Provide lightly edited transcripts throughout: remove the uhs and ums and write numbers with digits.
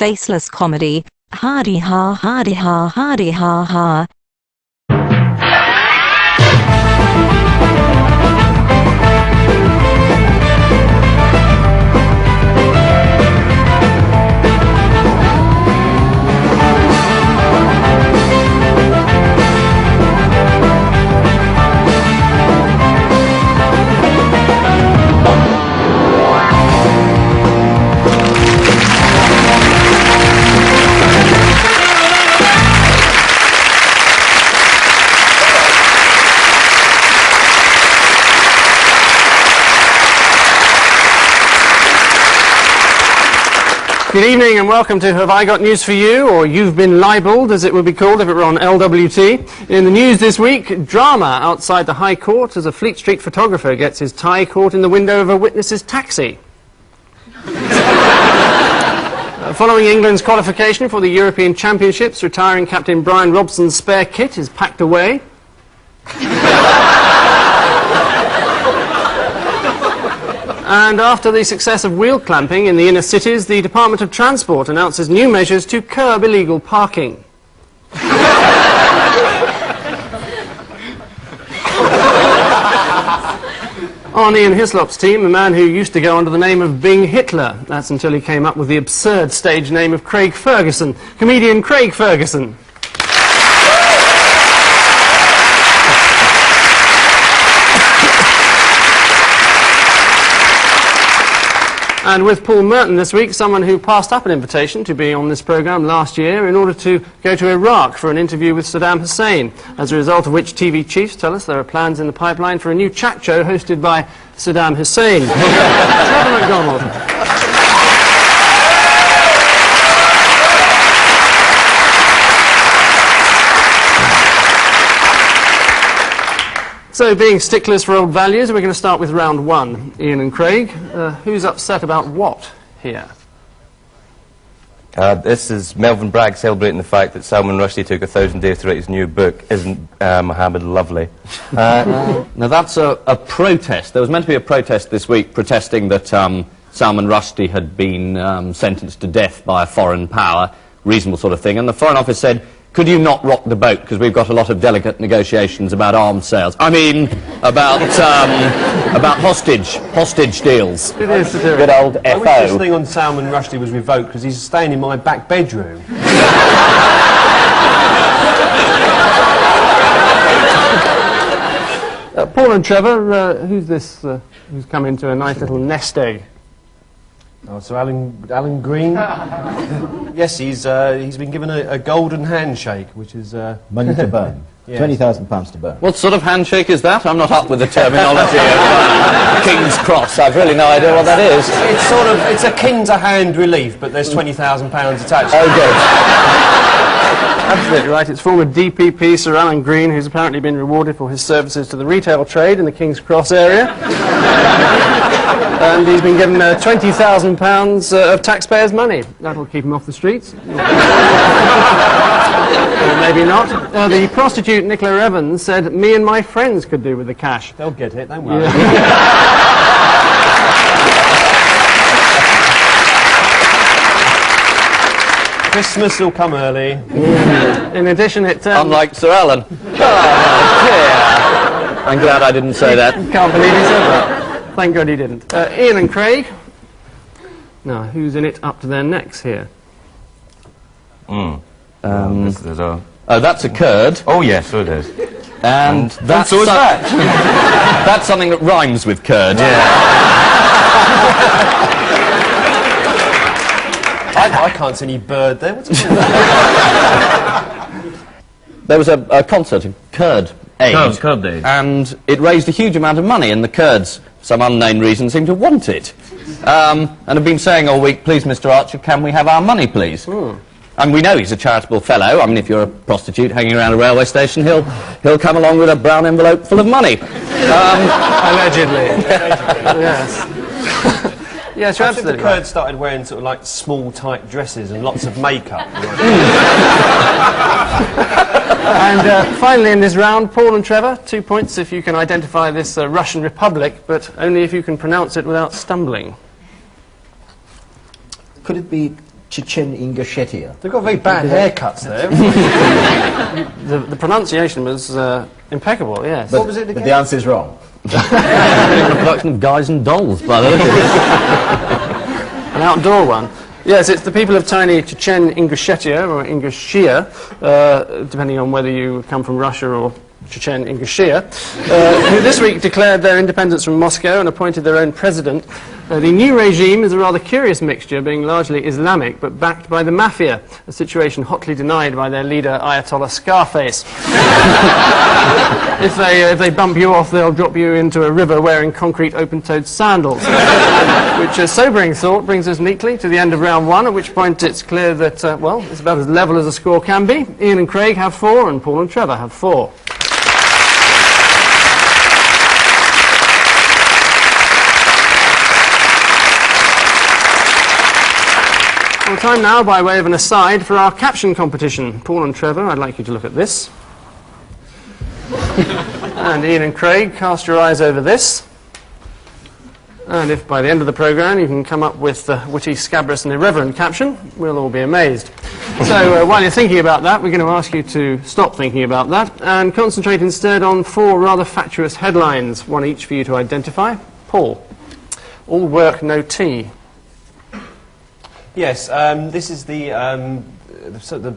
faceless comedy. Hardy ha hardy ha hardy ha ha. Good evening and welcome to Have I Got News For You, or You've Been Libelled, as it would be called if it were on LWT. In the news this week, drama outside the High Court as a Fleet Street photographer gets his tie caught in the window of a witness's taxi. Following England's qualification for the European Championships, retiring captain Brian Robson's spare kit is packed away. And after the success of wheel clamping in the inner cities, the Department of Transport announces new measures to curb illegal parking. On Ian Hislop's team, a man who used to go under the name of Bing Hitler. That's until he came up with the absurd stage name of Craig Ferguson. Comedian Craig Ferguson. And with Paul Merton this week, someone who passed up an invitation to be on this programme last year in order to go to Iraq for an interview with Saddam Hussein, as a result of which TV chiefs tell us there are plans in the pipeline for a new chat show hosted by Saddam Hussein. Trevor Mcdonald. So, being sticklers for old values, we're going to start with round one. Ian and Craig, who's upset about what here? This is Melvin Bragg celebrating the fact that Salman Rushdie took 1,000 days to write his new book, Isn't Mohammed Lovely? Now that's a protest. There was meant to be a protest this week protesting that Salman Rushdie had been sentenced to death by a foreign power, reasonable sort of thing, and the Foreign Office said, could you not rock the boat, because we've got a lot of delicate negotiations about arms sales. I mean, about hostage deals. It is to do. Good old FO. I wish this thing on Salman Rushdie was revoked, because he's staying in my back bedroom. Paul and Trevor, who's this who's come into a nice little nest egg? Oh, so Alan Green? Yes, he's been given a golden handshake, which is... money to burn. Yes. £20,000 to burn. What sort of handshake is that? I'm not up with the terminology of King's Cross. I've really no idea what that is. It's a king to hand relief, but there's £20,000 attached. Oh, good. Absolutely right. It's former DPP Sir Alan Green, who's apparently been rewarded for his services to the retail trade in the King's Cross area. And he's been given £20,000 of taxpayers' money. That'll keep him off the streets. Or maybe not. The prostitute Nicola Evans said, me and my friends could do with the cash. They'll get it, don't worry. Christmas will come early. In addition, it... Unlike Sir Alan. Oh, dear. I'm glad I didn't say that. Can't believe he said that. Thank God he didn't. Ian and Craig. Now, who's in it up to their necks here? Oh, that's a curd. oh yes, so it is. And that's so is that. That's something that rhymes with curd. I can't see any bird there. What's it There was a concert in Kurd Aid, Kurd Aid. and it raised a huge amount of money, and the Kurds, for some unnamed reason, seem to want it. And have been saying all week, please, Mr. Archer, can we have our money, please? And we know he's a charitable fellow. I mean, if you're a prostitute hanging around a railway station, he'll come along with a brown envelope full of money. Allegedly. Yes. Yes, you're absolutely the right. Kurds started wearing sort of like small, tight dresses and lots of makeup. And finally in this round, Paul and Trevor, 2 points if you can identify this Russian Republic, but only if you can pronounce it without stumbling. Could it be Chechen Ingushetia. They've got very bad haircuts there. The pronunciation was impeccable, yes. What was it But again? the answer is wrong. A production of Guys and Dolls, by the way. An outdoor one. Yes, it's the people of tiny Chechen Ingushetia, or Ingushetia, depending on whether you come from Russia or Chechen Ingushetia, who this week declared their independence from Moscow and appointed their own president. The new regime is a rather curious mixture, being largely Islamic, but backed by the mafia, a situation hotly denied by their leader, Ayatollah Scarface. If they bump you off, they'll drop you into a river wearing concrete open-toed sandals. Which, a sobering thought, brings us neatly to the end of round one, at which point it's clear that, well, it's about as level as a score can be. Ian and Craig have 4, and Paul and Trevor have 4. Well, time now, by way of an aside, for our caption competition. Paul and Trevor, I'd like you to look at this. And Ian and Craig, cast your eyes over this. And if by the end of the programme you can come up with the witty, scabrous and irreverent caption, we'll all be amazed. So while you're thinking about that, we're going to ask you to stop thinking about that and concentrate instead on 4 rather fatuous headlines, one each for you to identify. Paul. All work, no tea. Yes, this is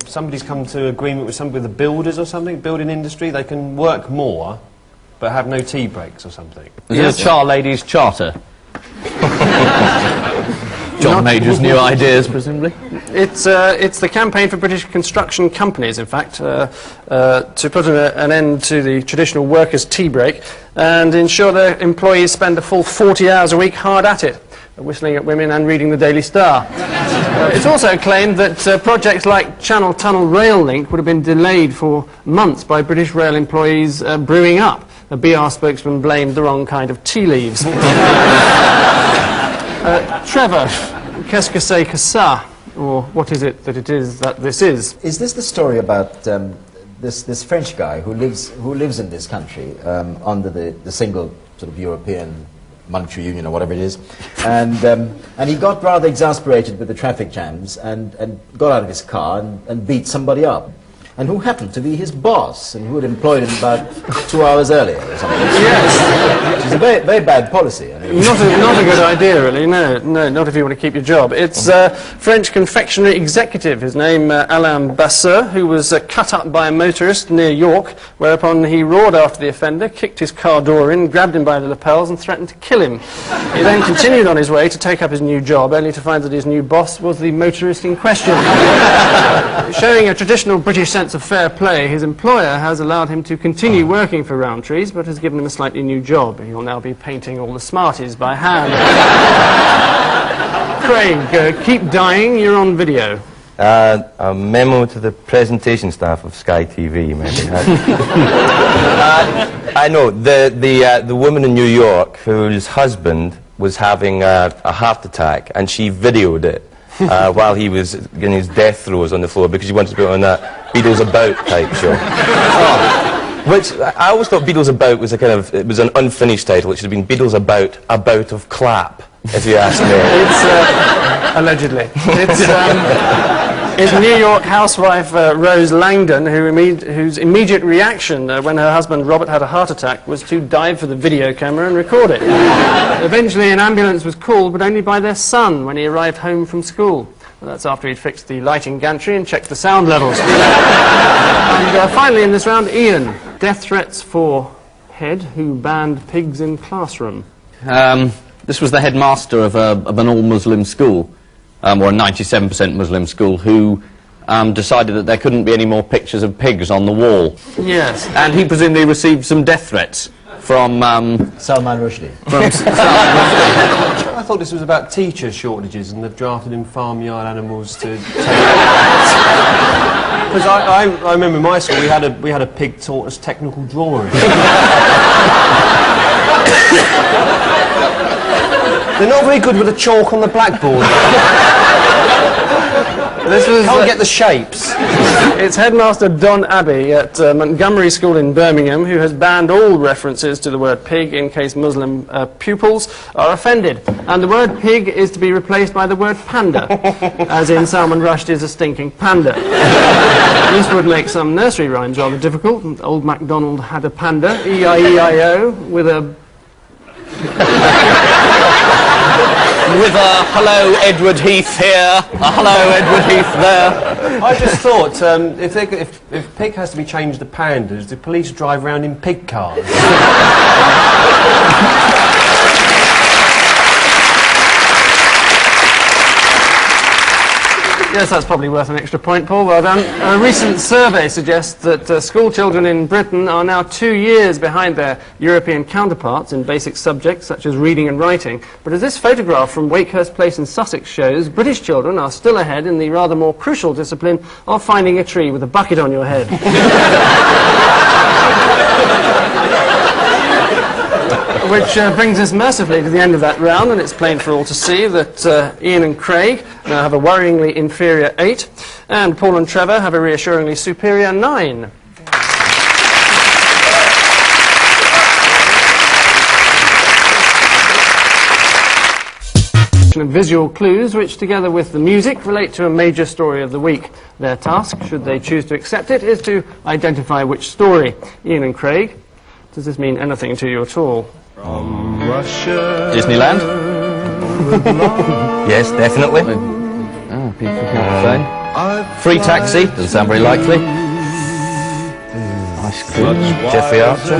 somebody's come to agreement with the builders or something, building industry. They can work more, but have no tea breaks or something. Is it a Char Ladies Charter? John Major's new ideas, presumably? It's the campaign for British construction companies, in fact, to put an end to the traditional workers' tea break and ensure their employees spend a full 40 hours a week hard at it, whistling at women and reading the Daily Star. It's also claimed that projects like Channel Tunnel Rail Link would have been delayed for months by British rail employees brewing up. A BR spokesman blamed the wrong kind of tea leaves. Trevor, qu'est-ce que c'est que ça? Or what is it that this is? Is this the story about this French guy who lives in this country under the single sort of European monetary union or whatever it is, and he got rather exasperated with the traffic jams and got out of his car and beat somebody up, and who happened to be his boss and who had employed him about 2 hours earlier or something. Yes. Which is a very, very bad policy. I mean. Not a good idea, really. No, not if you want to keep your job. It's a French confectionery executive, his name Alain Basseur, who was cut up by a motorist near York, whereupon he roared after the offender, kicked his car door in, grabbed him by the lapels and threatened to kill him. He then continued on his way to take up his new job, only to find that his new boss was the motorist in question. Showing a traditional British sense of fair play, his employer has allowed him to continue working for Rowntree's, but has given him a slightly new job. He'll now be painting all the Smarties by hand. Craig, keep dying, you're on video. A memo to the presentation staff of Sky TV, maybe. I know, the woman in New York whose husband was having a heart attack, and she videoed it while he was getting his death throes on the floor because he wanted to be on that Beatles About type show. Which, I always thought Beatles About was it was an unfinished title. It should have been Beatles About, a bout of clap, if you ask me. It's, allegedly. It's New York housewife Rose Langdon, whose immediate reaction when her husband Robert had a heart attack was to dive for the video camera and record it. Eventually an ambulance was called, but only by their son when he arrived home from school. Well, that's after he'd fixed the lighting gantry and checked the sound levels. And finally in this round, Ian, death threats for head who banned pigs in classroom. This was the headmaster of an all-Muslim school, or a 97% Muslim school, who decided that there couldn't be any more pictures of pigs on the wall. Yes. And he presumably received some death threats from... Salman Rushdie. I thought this was about teacher shortages and they've drafted in farmyard animals to take... Because I remember in my school we had a pig taught us technical drawing. They're not very good with the chalk on the blackboard. This was... Can't get the shapes. It's headmaster Don Abbey at Montgomery School in Birmingham, who has banned all references to the word pig in case Muslim pupils are offended. And the word pig is to be replaced by the word panda, as in Salman Rushdie's A Stinking Panda. This would make some nursery rhymes rather difficult. Old MacDonald had a panda, E-I-E-I-O, with a... With a hello Edward Heath here, a hello Edward Heath there. I just thought, if pig has to be changed to pandas, do police drive around in pig cars? Yes, that's probably worth an extra point, Paul. Well done. A recent survey suggests that school children in Britain are now 2 years behind their European counterparts in basic subjects such as reading and writing. But as this photograph from Wakehurst Place in Sussex shows, British children are still ahead in the rather more crucial discipline of finding a tree with a bucket on your head. Which brings us mercifully to the end of that round, and it's plain for all to see that Ian and Craig now have a worryingly inferior 8, and Paul and Trevor have a reassuringly superior 9. Of visual clues which, together with the music, relate to a major story of the week. Their task, should they choose to accept it, is to identify which story. Ian and Craig, does this mean anything to you at all? From Russia. Disneyland? Yes, definitely. Oh, people say. Free taxi, doesn't sound very likely. Ice cream. Jeffrey Archer.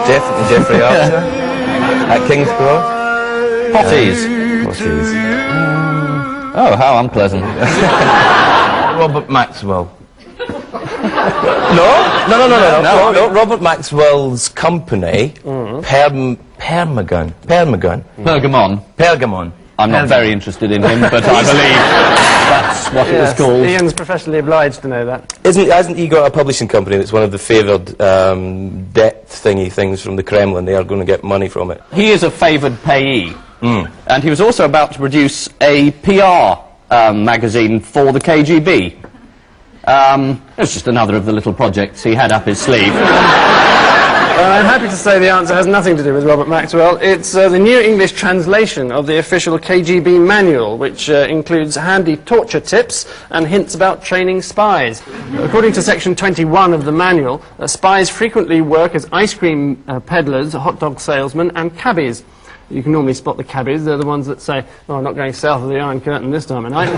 Jeffrey Archer. At King's Cross. Potties. Oh, how unpleasant. Robert Maxwell. No, Robert Maxwell's company, Pergamon. I'm not very interested in him, but I believe that's what it was called. Ian's professionally obliged to know that. Hasn't he got a publishing company that's one of the favoured debt thingy things from the Kremlin? They are going to get money from it. He is a favoured payee. And he was also about to produce a PR magazine for the KGB. It was just another of the little projects he had up his sleeve. I'm happy to say the answer has nothing to do with Robert Maxwell. It's the New English translation of the official KGB manual, which includes handy torture tips and hints about training spies. According to section 21 of the manual, spies frequently work as ice cream peddlers, hot dog salesmen and cabbies. You can normally spot the cabbies. They're the ones that say, oh, I'm not going south of the Iron Curtain this time of night.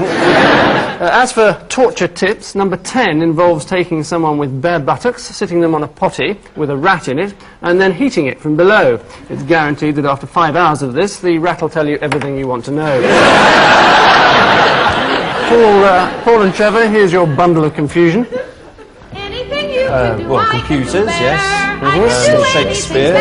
As for torture tips, number 10 involves taking someone with bare buttocks, sitting them on a potty with a rat in it, and then heating it from below. It's guaranteed that after 5 hours of this, the rat will tell you everything you want to know. Paul and Trevor, here's your bundle of confusion. Anything you can do, well, computers, yes. Shakespeare.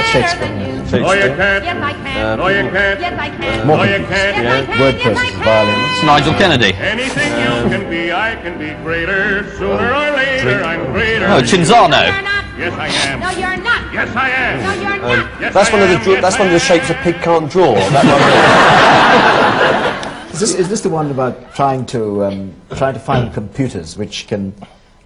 No, you can't. Yes, I can. No, you can't. Yes, I can. No, you can't. Yes, I can. Word Yes, I processors, can. violins. It's Nigel Kennedy. Anything you can be, I can be greater. Sooner or later, I'm greater. Oh, Cinzano. You're not. Yes, I am. No, you're not. Yes, I am. No, you're not. Yes, That's I one of the am. Yes, that's I one of the am. shapes a pig can't draw. That one. Is this the one about trying to find computers which can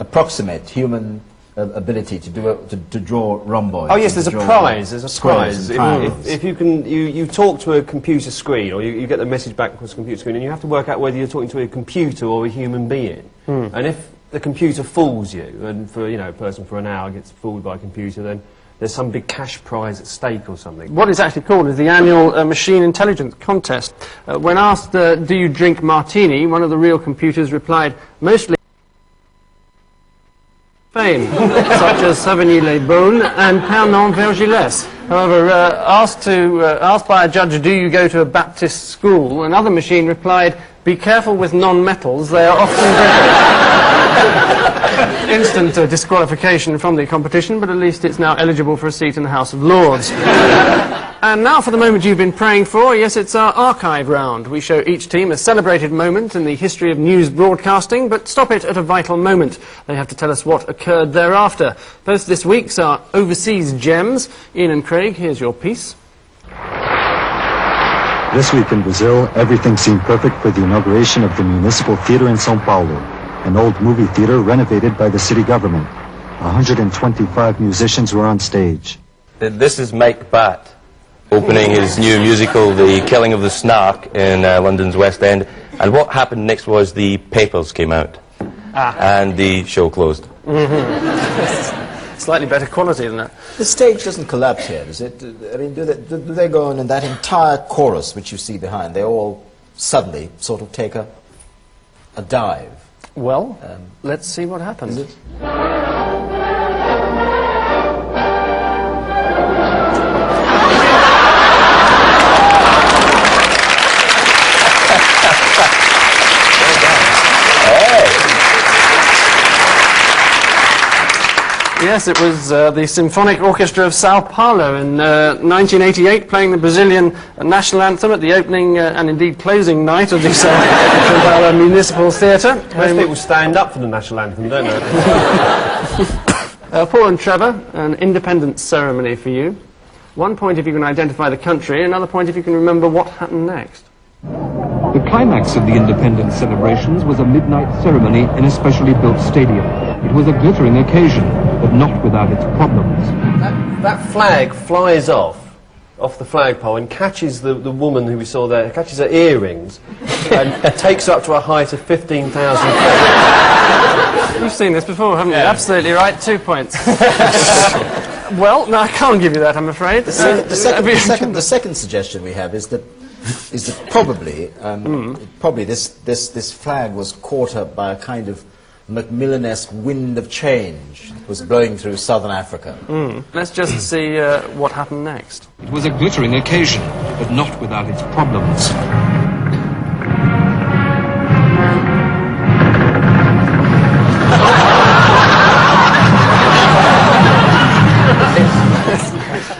approximate human ability to draw rhomboids? Oh yes, there's a draw prize. There's a squares prize. and triangles. If you can, you talk to a computer screen, or you get the message back across the computer screen, and you have to work out whether you're talking to a computer or a human being. And if the computer fools you, and for a person for an hour gets fooled by a computer, then there's some big cash prize at stake or something. What it's actually called is the annual Machine Intelligence Contest. When asked, do you drink martini, one of the real computers replied, mostly fame, such as Savigny-les-Beaunes and Pernon-Vergilles. However, asked by a judge, do you go to a Baptist school, another machine replied, be careful with non-metals, they are often brittle. Instant disqualification from the competition, but at least it's now eligible for a seat in the House of Lords. And now for the moment you've been praying for. Yes, it's our archive round. We show each team a celebrated moment in the history of news broadcasting, but stop it at a vital moment. They have to tell us what occurred thereafter. Both this week's are overseas gems. Ian and Craig, here's your piece. This week in Brazil, everything seemed perfect for the inauguration of the Municipal Theater in São Paulo, an old movie theater renovated by the city government. 125 musicians were on stage. This is Mike Batt opening his new musical, The Killing of the Snark, in London's West End. And what happened next was the papers came out. And the show closed. Slightly better quality than that. The stage doesn't collapse here, does it? I mean, do they go on and that entire chorus which you see behind, they all suddenly sort of take a dive? Well, let's see what happens. Is it? Yes, it was the Symphonic Orchestra of Sao Paulo in 1988 playing the Brazilian national anthem at the opening and indeed closing night of the Sao Paulo Municipal Theatre. Most people stand up for the national anthem, don't they? Paul and Trevor, an independence ceremony for you. 1 point if you can identify the country, another point if you can remember what happened next. The climax of the independence celebrations was a midnight ceremony in a specially built stadium. It was a glittering occasion, but not without its problems. That flag flies off the flagpole and catches the woman who we saw there, catches her earrings, and takes her up to a height of 15,000 feet. You've seen this before, haven't you? Absolutely right, 2 points. Well, no, I can't give you that, I'm afraid. The second suggestion we have is that probably this flag was caught up by a kind of Macmillan-esque wind of change that was blowing through southern Africa. Let's just see what happened next. It was a glittering occasion, but not without its problems.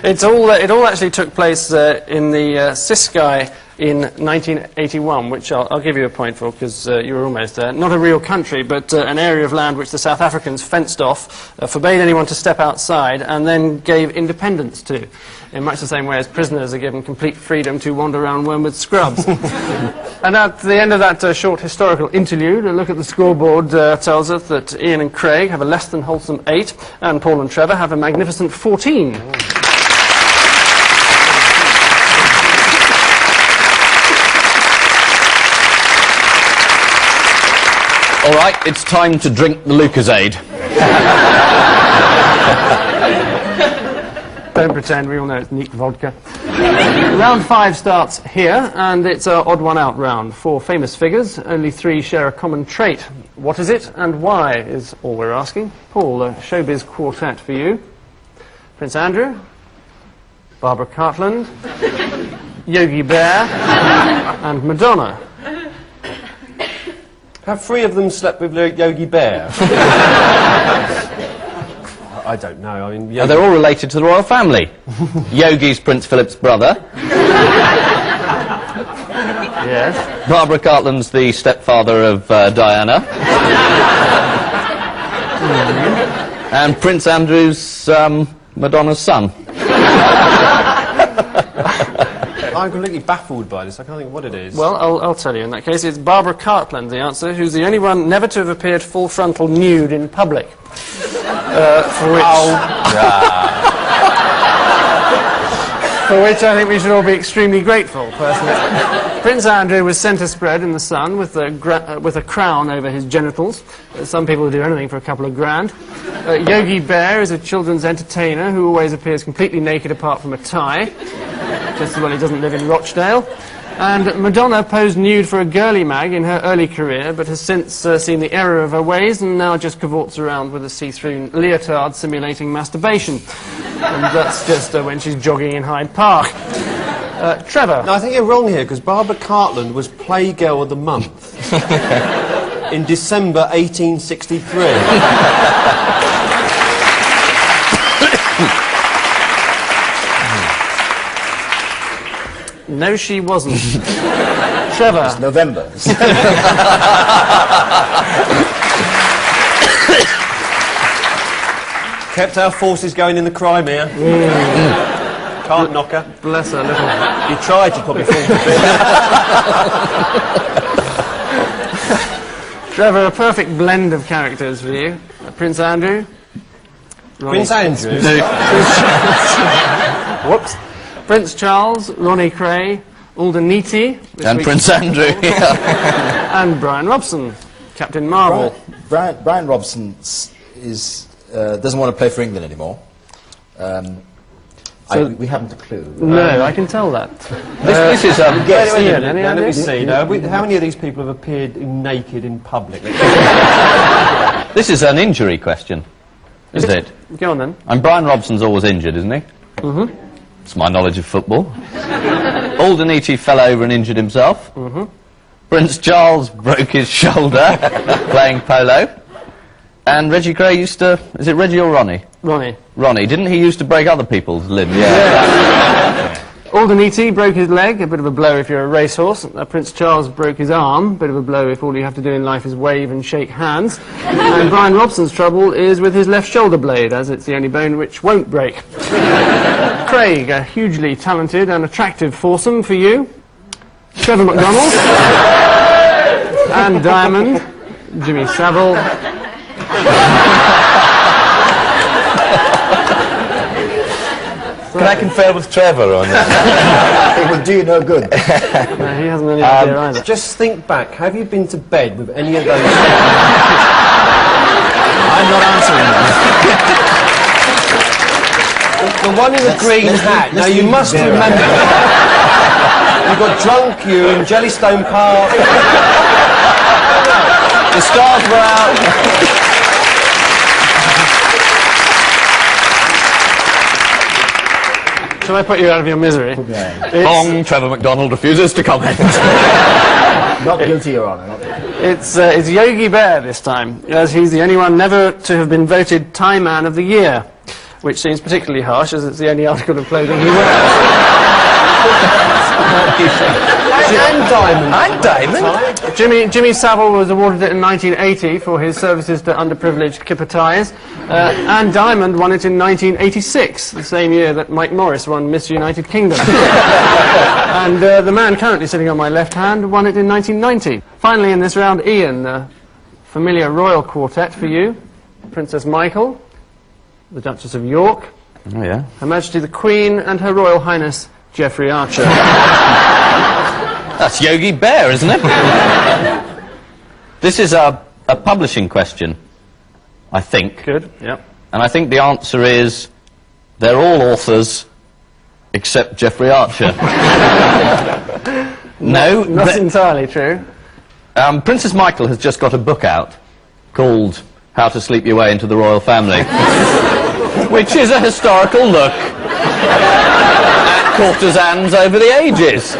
It all actually took place in the Ciskei in 1981, which I'll give you a point for because you were almost there. Not a real country, but an area of land which the South Africans fenced off, forbade anyone to step outside, and then gave independence to, in much the same way as prisoners are given complete freedom to wander around Wormwood Scrubs. And at the end of that short historical interlude, a look at the scoreboard tells us that Ian and Craig have a less than wholesome 8, and Paul and Trevor have a magnificent 14. All right, it's time to drink the Lucozade. Don't pretend, we all know it's neat vodka. Round 5 starts here, and it's an odd one out round. 4 famous figures, only 3 share a common trait. What is it and why is all we're asking. Paul, a showbiz quartet for you. Prince Andrew, Barbara Cartland, Yogi Bear, and Madonna. Have 3 of them slept with Yogi Bear? I don't know. I mean, They're all related to the royal family. Yogi's Prince Philip's brother. Yes. Barbara Cartland's the stepfather of Diana. And Prince Andrew's Madonna's son. I'm completely baffled by this. I can't think of what it is. Well, I'll tell you in that case. It's Barbara Cartland, the answer, who's the only one never to have appeared full frontal nude in public. For which I think we should all be extremely grateful, personally. Prince Andrew was centre spread in the sun with a crown over his genitals. Some people do anything for a couple of grand. Yogi Bear is a children's entertainer who always appears completely naked apart from a tie. Just as well he doesn't live in Rochdale. And Madonna posed nude for a girly mag in her early career, but has since seen the error of her ways and now just cavorts around with a see-through leotard simulating masturbation. And that's just when she's jogging in Hyde Park. Trevor? No, I think you're wrong here, because Barbara Cartland was Playgirl of the Month in December 1863. No, she wasn't. Trevor? It's November. Kept our forces going in the Crimea. Can't knock her. Bless her little... You tried, you probably fall to bit. Trevor, a perfect blend of characters for you. Prince Andrew. Prince Andrew? Whoops. Prince Charles, Ronnie Cray, Alden Neaty. And Prince Andrew. And Brian Robson, Captain Marvel. Brian Robson doesn't want to play for England anymore. We haven't a clue. No, I can tell that. This is... Let me see. Now, how many of these people have appeared naked in public? This is an injury question, isn't it? Go on then. And Brian Robson's always injured, isn't he? Mm-hmm. It's my knowledge of football. Alden Neaty fell over and injured himself. Mm-hmm. Prince Charles broke his shoulder playing polo. And Reggie Gray used to... Is it Reggie or Ronnie? Ronnie. Ronnie. Didn't he used to break other people's limbs? Yeah. Alden Neaty broke his leg, a bit of a blow if you're a racehorse. Prince Charles broke his arm, a bit of a blow if all you have to do in life is wave and shake hands. And Brian Robson's trouble is with his left shoulder blade, as it's the only bone which won't break. Craig, a hugely talented and attractive foursome for you. Trevor Mcdonald. And Diamond. Jimmy Savile. Can I confer with Trevor on that? It will do you no good. No, he hasn't any idea either. Just think back. Have you been to bed with any of those? I'm not answering that. The one in the green hat. Now, you must remember. You got drunk, you were in Jellystone Park. The stars were out. Shall I put you out of your misery? Long Trevor McDonald refuses to comment. Not guilty, Your Honour. Not guilty. It's Yogi Bear this time, as he's the only one never to have been voted Tie Man of the Year, which seems particularly harsh, as it's the only article of clothing he wears. And Diamond. And Diamond? Jimmy Savile was awarded it in 1980 for his services to underprivileged Kipper ties, and Diamond won it in 1986, the same year that Mike Morris won Miss United Kingdom. And the man currently sitting on my left hand won it in 1990. Finally in this round, Ian, the familiar royal quartet for you. Princess Michael, the Duchess of York, Oh, yeah. Her Majesty the Queen, and Her Royal Highness Geoffrey Archer. That's Yogi Bear, isn't it? This is a publishing question, I think. Good, yep. And I think the answer is they're all authors except Geoffrey Archer. No, not entirely true. Princess Michael has just got a book out called How to Sleep Your Way into the Royal Family, which is a historical look at courtesans over the ages.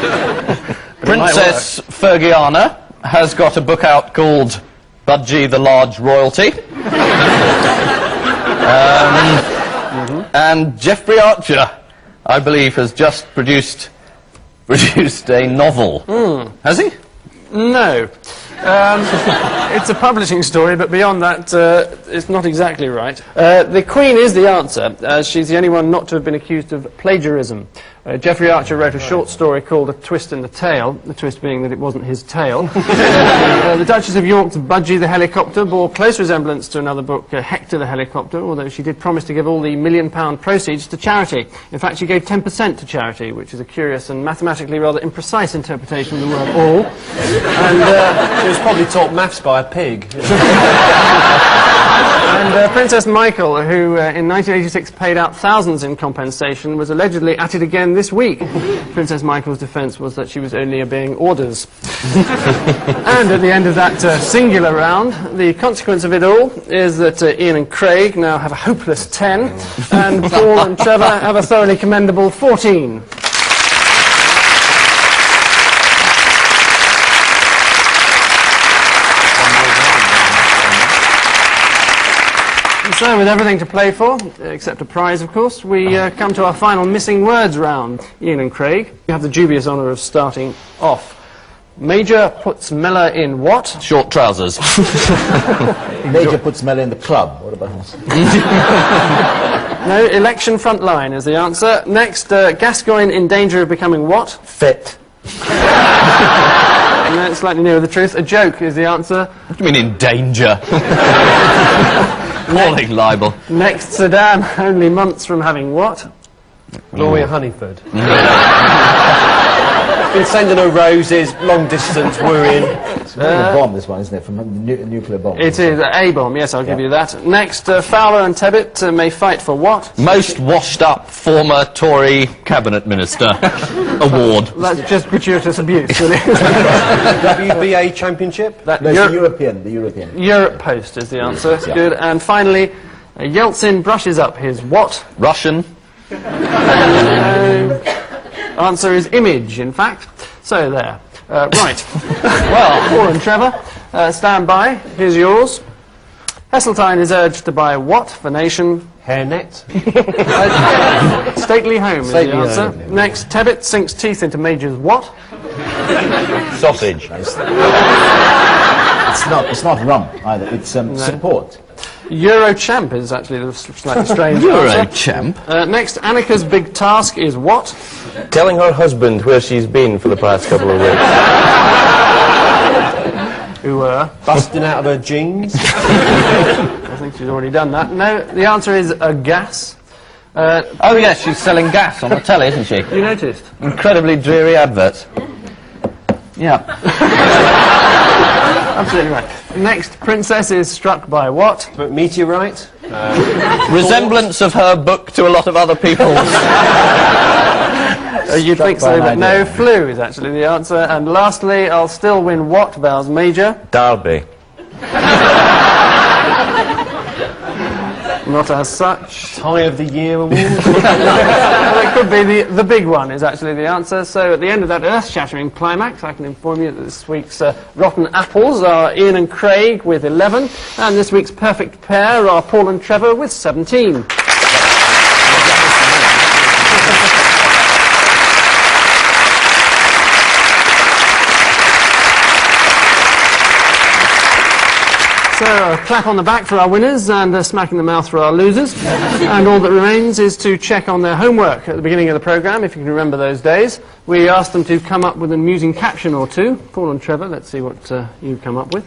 Princess Fergiana has got a book out called Budgie the Large Royalty. And Geoffrey Archer, I believe, has just produced a novel. Has he? No. It's a publishing story, but beyond that, it's not exactly right. The Queen is the answer, as she's the only one not to have been accused of plagiarism. Geoffrey Archer wrote a short story called A Twist in the Tail, the twist being that it wasn't his tail. The Duchess of York's Budgie the Helicopter bore close resemblance to another book, Hector the Helicopter, although she did promise to give all the £1 million proceeds to charity. In fact, she gave 10% to charity, which is a curious and mathematically rather imprecise interpretation of the word all. And she was probably taught maths by a pig. And Princess Michael, who in 1986 paid out thousands in compensation, was allegedly at it again this week. Princess Michael's defence was that she was only obeying orders. And at the end of that singular round, the consequence of it all is that Ian and Craig now have a hopeless 10, and Paul and Trevor have a thoroughly commendable 14. So, with everything to play for, except a prize, of course, we come to our final missing words round. Ian and Craig, you have the dubious honour of starting off. Major puts Mella in what? Short trousers. Major puts Mella in the club. What about this? No, election front line is the answer. Next, Gascoigne in danger of becoming what? Fit. No, it's slightly nearer the truth. A joke is the answer. What do you mean in danger? Warning libel. Next, Saddam only months from having what? Gloria Honeyford. Been sending her roses, long distance, worrying. It's a bomb, this one, isn't it? From a nuclear bomb. It is a bomb, yes, I'll give you that. Next, Fowler and Tebbit may fight for what? Most washed up former Tory cabinet minister award. That's just gratuitous abuse, really. WBA championship? No, it's the European. Europe Post is the answer. That's good. And finally, Yeltsin brushes up his what? Russian. Answer is image, in fact. So there. Right. Well, Paul and Trevor, stand by. Here's yours. Heseltine is urged to buy what for nation? Hairnet. Stately home is the answer. Home. Next, Tebbit sinks teeth into Major's what? Sausage. It's not rum either. It's support. Eurochamp is actually the slightly strange answer. Eurochamp? Next, Annika's big task is what? Telling her husband where she's been for the past couple of weeks. Who busting out of her jeans. I think she's already done that. No, the answer is a gas. Oh yes, she's selling gas on the telly, isn't she? You noticed? Incredibly dreary adverts. Yeah. Absolutely right. Next, Princess is struck by what? Meteorite. Resemblance of her book to a lot of other people's. You'd think so, but no, flu is actually the answer. And lastly, I'll still win what, vows Major? Derby. Not as such. Tie of the Year award. Well, it could be the big one is actually the answer. So at the end of that earth-shattering climax, I can inform you that this week's rotten apples are Ian and Craig with 11, and this week's perfect pair are Paul and Trevor with 17. So, a clap on the back for our winners and a smack in the mouth for our losers. And all that remains is to check on their homework at the beginning of the programme, if you can remember those days. We asked them to come up with an amusing caption or two. Paul and Trevor, let's see what you've come up with.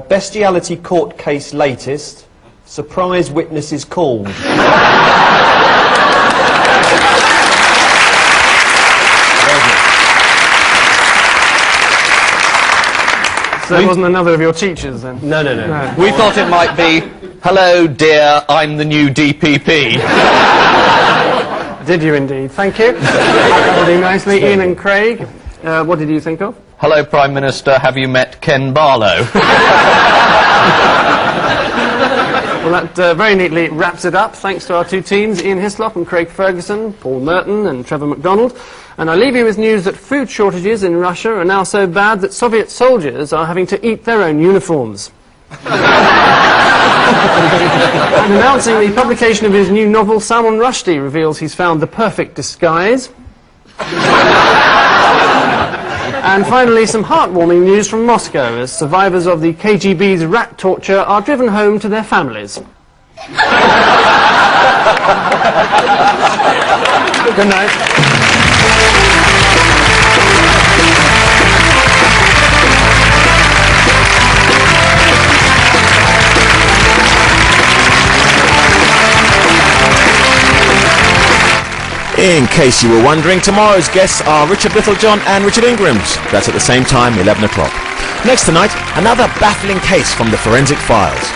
Bestiality court case latest. Surprise witnesses called. So that wasn't another of your teachers, then? No. We thought it might be, hello, dear, I'm the new DPP. Did you indeed? Thank you. That'll do nicely. Ian and Craig, what did you think of? Hello, Prime Minister, have you met Ken Barlow? Well, that very neatly wraps it up. Thanks to our two teams, Ian Hislop and Craig Ferguson, Paul Merton and Trevor Mcdonald. And I leave you with news that food shortages in Russia are now so bad that Soviet soldiers are having to eat their own uniforms. And announcing the publication of his new novel, Salman Rushdie reveals he's found the perfect disguise. And finally, some heartwarming news from Moscow as survivors of the KGB's rat torture are driven home to their families. Good night. In case you were wondering, tomorrow's guests are Richard Littlejohn and Richard Ingrams. That's at the same time, 11 o'clock. Next tonight, another baffling case from the Forensic Files.